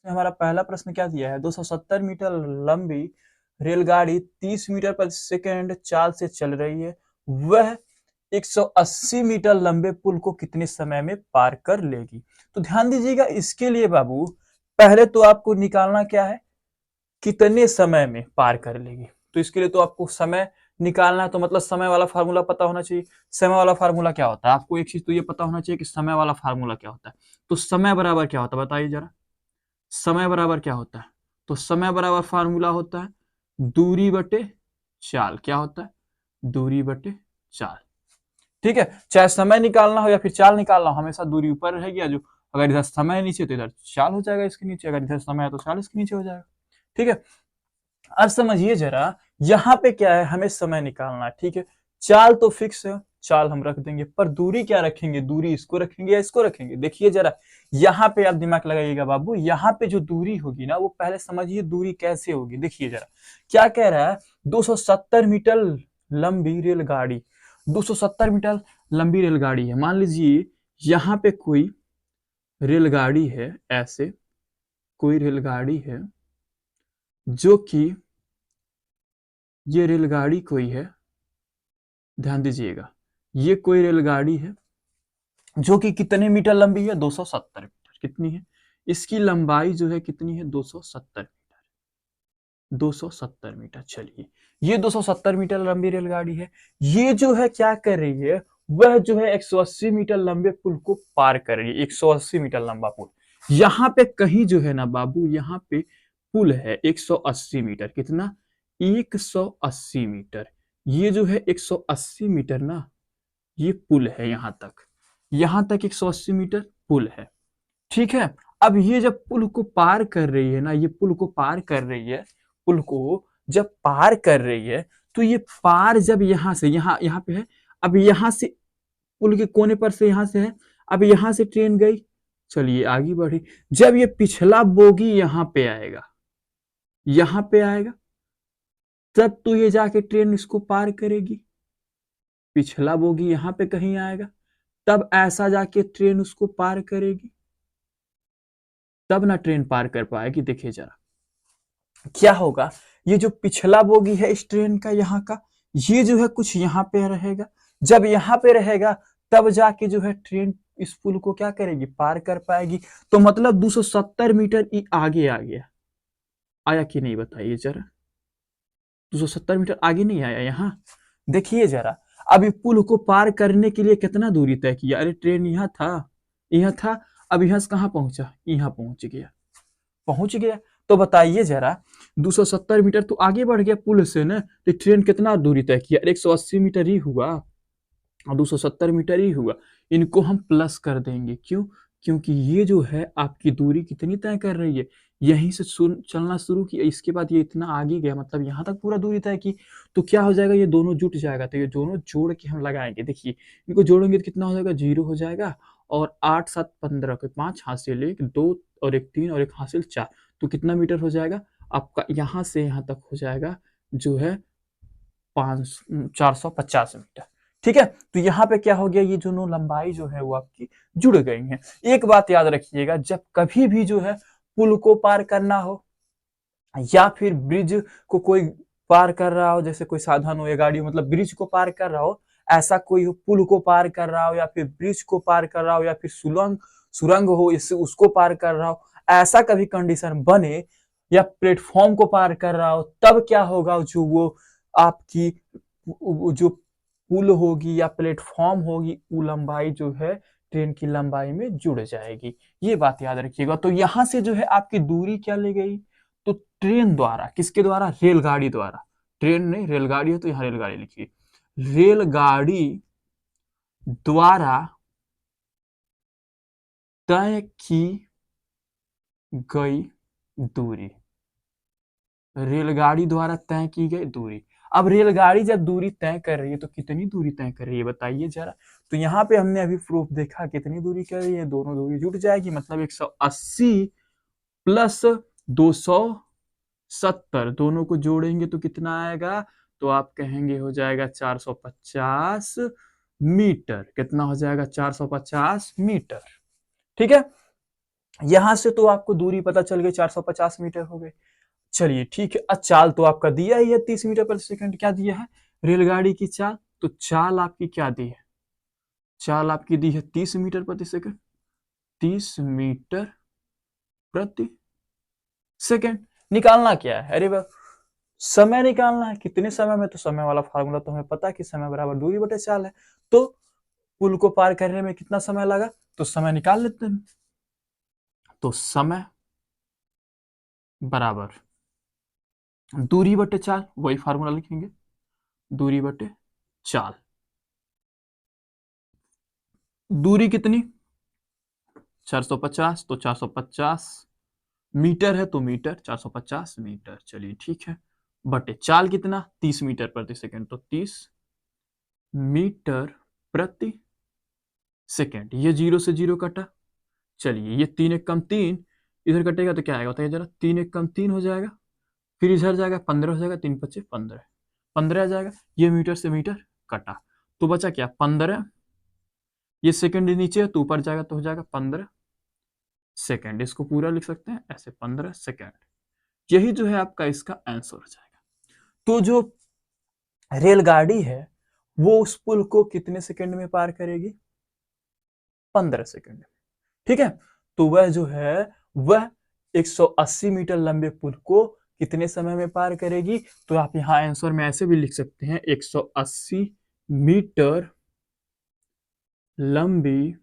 हमारा पहला प्रश्न क्या दिया है, 270 मीटर लंबी रेलगाड़ी 30 मीटर पर सेकंड चाल से चल रही है, वह 180 मीटर लंबे पुल को कितने समय में पार कर लेगी। तो ध्यान दीजिएगा, इसके लिए बाबू पहले तो आपको निकालना क्या है, कितने समय में पार कर लेगी। तो इसके लिए तो आपको समय निकालना है, तो मतलब समय वाला फार्मूला पता होना चाहिए। समय वाला फार्मूला क्या होता है, आपको एक चीज तो ये पता होना चाहिए कि समय वाला फार्मूला क्या होता है। तो समय बराबर क्या होता है बताइए जरा, समय बराबर क्या होता है। तो समय बराबर फार्मूला होता है दूरी बटे चाल। क्या होता है, दूरी बटे चाल। ठीक है, चाहे समय निकालना हो या फिर चाल निकालना हो, हमेशा दूरी ऊपर रहेगी, या जो अगर इधर समय नीचे तो इधर चाल हो जाएगा इसके नीचे, अगर इधर समय है तो चाल इसके नीचे हो जाएगा। ठीक है, अब समझिए जरा, यहाँ पे क्या है, हमें समय निकालना है। ठीक है, चाल तो फिक्स है, चाल हम रख देंगे, पर दूरी क्या रखेंगे, दूरी इसको रखेंगे या इसको रखेंगे। देखिए जरा, यहाँ पे आप दिमाग लगाइएगा बाबू, यहाँ पे जो दूरी होगी ना, वो पहले समझिए दूरी कैसे होगी। देखिए जरा, क्या कह रहा है, 270 मीटर लंबी रेलगाड़ी, 270 मीटर लंबी रेलगाड़ी है। मान लीजिए यहाँ पे कोई रेलगाड़ी है, ऐसे कोई रेलगाड़ी है, जो कि ये रेलगाड़ी कोई है, ध्यान दीजिएगा, ये कोई रेलगाड़ी है जो कि कितने मीटर लंबी है, 270 मीटर। कितनी है, इसकी लंबाई जो है कितनी है, 270 मीटर, 270 मीटर। चलिए, ये 270 मीटर लंबी रेलगाड़ी है, ये जो है क्या कर रही है, वह जो है 180 मीटर लंबे पुल को पार कर रही है। 180 मीटर लंबा पुल, यहाँ पे कहीं जो है ना बाबू, यहाँ पे पुल है 180 मीटर। कितना, 180 मीटर। ये जो है 180 मीटर ना, ये पुल है, यहां तक 180 मीटर पुल है। ठीक है, अब ये जब पुल को पार कर रही है ना, ये पुल को पार कर रही है, पुल को जब पार कर रही है, तो ये पार जब यहां से यहाँ पे है, अब यहां से पुल के कोने पर से यहां से है, अब यहां से ट्रेन गई, चलिए आगे बढ़ी, जब ये पिछला बोगी यहां पे आएगा, तब तो ये जाके ट्रेन इसको पार करेगी। पिछला बोगी यहां पे कहीं आएगा, तब ऐसा जाके ट्रेन उसको पार करेगी, तब ना ट्रेन पार कर पाएगी। देखिए जरा क्या होगा, ये जो पिछला बोगी है इस ट्रेन का, यहाँ का, ये जो है कुछ यहाँ पे रहेगा। जब यहाँ पे रहेगा, तब जाके जो है ट्रेन इस पुल को क्या करेगी, पार कर पाएगी। तो मतलब 270 मीटर आगे आ गया, आया कि नहीं बताइए जरा, 270 मीटर आगे नहीं आया यहाँ। देखिए जरा, अब पुल को पार करने के लिए कितना दूरी तय किया, अरे ट्रेन यहाँ था, अब यहाँ से कहाँ पहुंचा, यहाँ पहुंच गया। तो बताइए जरा, 270 मीटर तो आगे बढ़ गया पुल से ना, तो ट्रेन कितना दूरी तय किया, 180 मीटर ही हुआ और 270 मीटर ही हुआ। इनको हम प्लस कर देंगे, क्यों, क्योंकि ये जो है आपकी दूरी कितनी तय कर रही है, यहीं से चलना शुरू किया, इसके बाद ये इतना आगे गया, मतलब यहाँ तक पूरा दूरी तय की। तो क्या हो जाएगा, ये दोनों जुट जाएगा, तो ये दोनों जोड़ के हम लगाएंगे। देखिए, इनको जोड़ेंगे तो कितना हो जाएगा, 0 हो जाएगा, और 8 7 15 के 5 हासिल 1 2 और 1 3 और 1 हासिल 4, तो कितना मीटर हो जाएगा आपका, यहाँ से यहाँ तक हो जाएगा जो है 450 मीटर। ठीक है, तो यहाँ पे क्या हो गया, ये दोनों लंबाई जो है वो आपकी जुड़ गई हैं। एक बात याद रखिएगा, जब कभी भी जो है पुल को पार करना हो, या फिर ब्रिज को कोई पार कर रहा हो, जैसे कोई साधन हो या गाड़ी हो, मतलब ब्रिज को पार कर रहा हो, ऐसा कोई हो, पुल को पार कर रहा हो या फिर ब्रिज को पार कर रहा हो या फिर सुरंग सुरंग हो, इससे उसको पार कर रहा हो, ऐसा कभी कंडीशन बने, या प्लेटफॉर्म को पार कर रहा हो, तब क्या होगा, जो वो आपकी जो पुल होगी या प्लेटफॉर्म होगी, वो लंबाई जो है ट्रेन की लंबाई में जुड़ जाएगी। ये बात याद रखिएगा। तो यहां से जो है आपकी दूरी क्या ले गई, तो ट्रेन द्वारा, किसके द्वारा, रेलगाड़ी द्वारा, ट्रेन नहीं रेलगाड़ी है तो यहां रेलगाड़ी लिखिए, रेलगाड़ी द्वारा तय की गई दूरी, रेलगाड़ी द्वारा तय की गई दूरी। अब रेलगाड़ी जब दूरी तय कर रही है तो कितनी दूरी तय कर रही है बताइए जरा। तो यहाँ पे हमने अभी प्रूफ देखा कितनी दूरी कर रही है, दोनों दूरी जुट जाएगी, मतलब 180 प्लस 270, दोनों को जोड़ेंगे तो कितना आएगा, तो आप कहेंगे हो जाएगा 450 मीटर। कितना हो जाएगा, 450 मीटर। ठीक है, यहां से तो आपको दूरी पता चल गई 450 मीटर हो गई। चलिए ठीक है, चाल तो आपका दिया ही है 30 मीटर प्रति सेकंड। क्या दिया है रेलगाड़ी की चाल? तो चाल आपकी क्या दी है? चाल आपकी दी है 30 मीटर प्रति सेकंड। 30 मीटर प्रति सेकंड। निकालना क्या है? अरे वाह, समय निकालना है। कितने समय में? तो समय वाला फार्मूला तो हमें पता है कि समय बराबर दूरी बटे चाल है। तो पुल को पार करने में कितना समय लगा, तो समय निकाल लेते हैं। तो समय बराबर दूरी बटे चाल, वही फार्मूला लिखेंगे, दूरी बटे चाल। दूरी कितनी? 450, तो 450 मीटर है, तो मीटर 450 मीटर। चलिए ठीक है, बटे चाल कितना? 30 मीटर प्रति सेकंड, तो 30 मीटर प्रति सेकंड। ये जीरो से जीरो कटा। चलिए ये 3 एक कम 3, इधर कटेगा तो क्या आएगा बताइए जरा? 3 एक कम 3 हो जाएगा, फिर इधर जाएगा 15 हो जाएगा, 3 पच्चीस 15, 15 आ जाएगा। ये मीटर से मीटर कटा, तो बचा क्या? 15। ये सेकंड नीचे है तो ऊपर जाएगा तो हो जाएगा 15 सेकंड। इसको पूरा लिख सकते हैं ऐसे, 15 सेकंड। यही जो है आपका इसका आंसर हो जाएगा। तो जो रेलगाड़ी है वो उस पुल को कितने सेकंड में पार करेगी? 15 सेकंड। ठीक है, तो वह जो है वह 180 मीटर लंबे पुल को कितने समय में पार करेगी? तो आप यहां आंसर में ऐसे भी लिख सकते हैं, 180 मीटर लंबी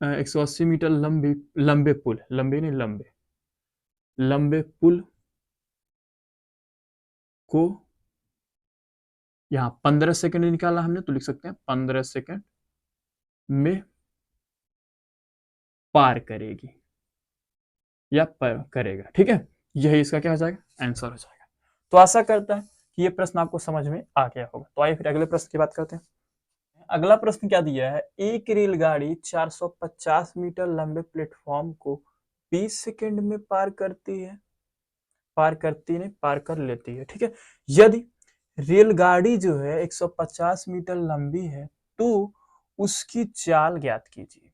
180 मीटर लंबी लंबे पुल, लंबे नहीं लंबे, लंबे पुल को यहां 15 सेकंड निकाला हमने, तो लिख सकते हैं 15 सेकंड में पार करेगी या पार करेगा। ठीक है, यही इसका क्या हो जाएगा? आंसर हो जाएगा। तो आशा करता है कि ये प्रश्न आपको समझ में आ गया होगा। तो आइए फिर अगले प्रश्न की बात करते हैं। अगला प्रश्न क्या दिया है? एक रेलगाड़ी 450 मीटर लंबे प्लेटफॉर्म को 20 सेकंड में पार करती है, पार करती नहीं, पार कर लेती है। ठीक है, यदि रेलगाड़ी जो है 150 मीटर लंबी है तो उसकी चाल ज्ञात कीजिए।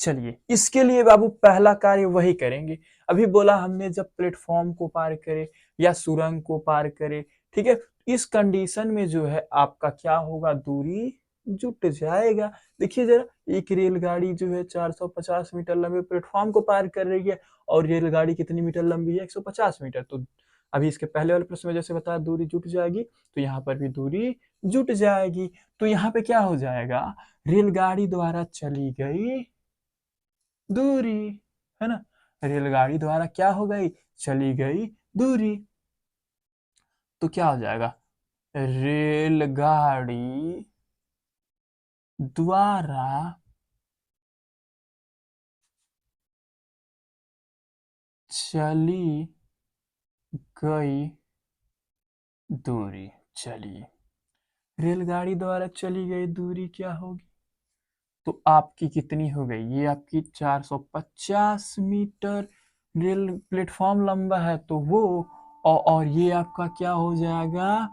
चलिए इसके लिए बाबू पहला कार्य वही करेंगे, अभी बोला हमने, जब प्लेटफॉर्म को पार करे या सुरंग को पार करे। ठीक है, इस कंडीशन में जो है आपका क्या होगा? दूरी जुट जाएगा। देखिए जरा, एक रेलगाड़ी जो है 450 मीटर लंबे प्लेटफॉर्म को पार कर रही है, और रेलगाड़ी कितनी मीटर लंबी है? 150 मीटर। तो अभी इसके पहले वाले प्रश्न में जैसे बताया दूरी जुट जाएगी, तो यहाँ पर भी दूरी जुट जाएगी। तो यहाँ पे क्या हो जाएगा? रेलगाड़ी द्वारा चली गई दूरी, है ना? रेलगाड़ी द्वारा क्या हो गई? चली गई दूरी। तो क्या हो जाएगा? रेलगाड़ी द्वारा चली गई दूरी। चलिए, रेलगाड़ी द्वारा चली गई दूरी क्या होगी? तो आपकी कितनी हो गई? ये आपकी 450 मीटर रेल प्लेटफॉर्म लंबा है, तो वो और ये आपका क्या हो जाएगा?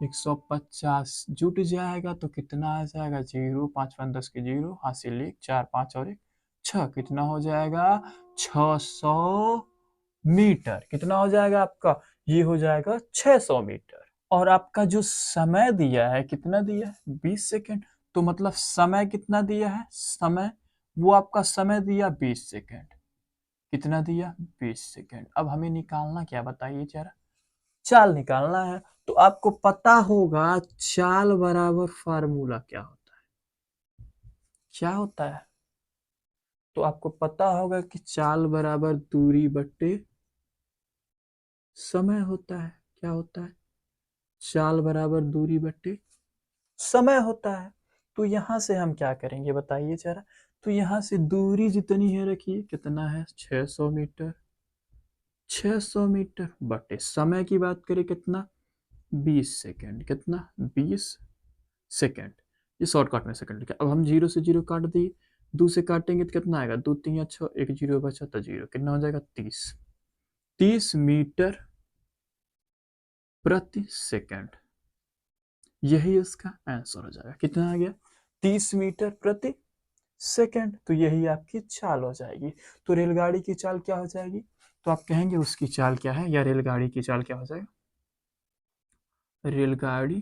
150 जुट जाएगा, तो कितना आ जाएगा? जीरो, 5 5 10 के जीरो, हासिल 1, 4 5 और 1 6, कितना हो जाएगा? 600 मीटर। कितना हो जाएगा आपका? ये हो जाएगा 600 मीटर। और आपका जो समय दिया है, कितना दिया है? 20 सेकेंड। तो मतलब समय कितना दिया है? समय, वो आपका समय दिया 20 सेकेंड। कितना दिया? 20 सेकेंड। अब हमें निकालना क्या बताइए जरा? चाल निकालना है। तो आपको पता होगा चाल बराबर फार्मूला क्या होता है? क्या होता है? तो आपको पता होगा कि चाल बराबर दूरी बटे समय होता है। क्या होता है? चाल बराबर दूरी बटे समय होता है। तो यहां से हम क्या करेंगे बताइए जरा? तो यहां से दूरी जितनी है रखिए, कितना है? 600 मीटर। 600 मीटर बटे समय की बात करें कितना? 20 सेकेंड। कितना? 20 सेकेंड। ये शॉर्टकट में सेकंड लिखा। अब हम जीरो से जीरो काट दिए, दो से काटेंगे तो कितना आएगा? दो तीन या छः, एक जीरो बचा तो जीरो, कितना हो जाएगा? 30। 30 मीटर प्रति सेकंड। यही इसका आंसर हो जाएगा। कितना आ गया? 30 मीटर प्रति सेकंड। तो यही आपकी चाल हो जाएगी। तो रेलगाड़ी की चाल क्या हो जाएगी? तो आप कहेंगे उसकी चाल क्या है, या रेलगाड़ी की चाल क्या हो जाएगा? रेलगाड़ी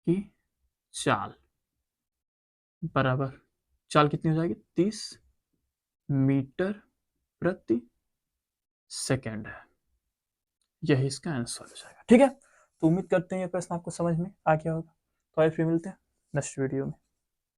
की चाल बराबर, चाल कितनी हो जाएगी? 30 मीटर प्रति सेकंड है। यही इसका आंसर हो जाएगा। ठीक है, तो उम्मीद करते हैं ये प्रश्न आपको समझ में आ गया होगा। तो आइए फिर मिलते हैं नेक्स्ट वीडियो में।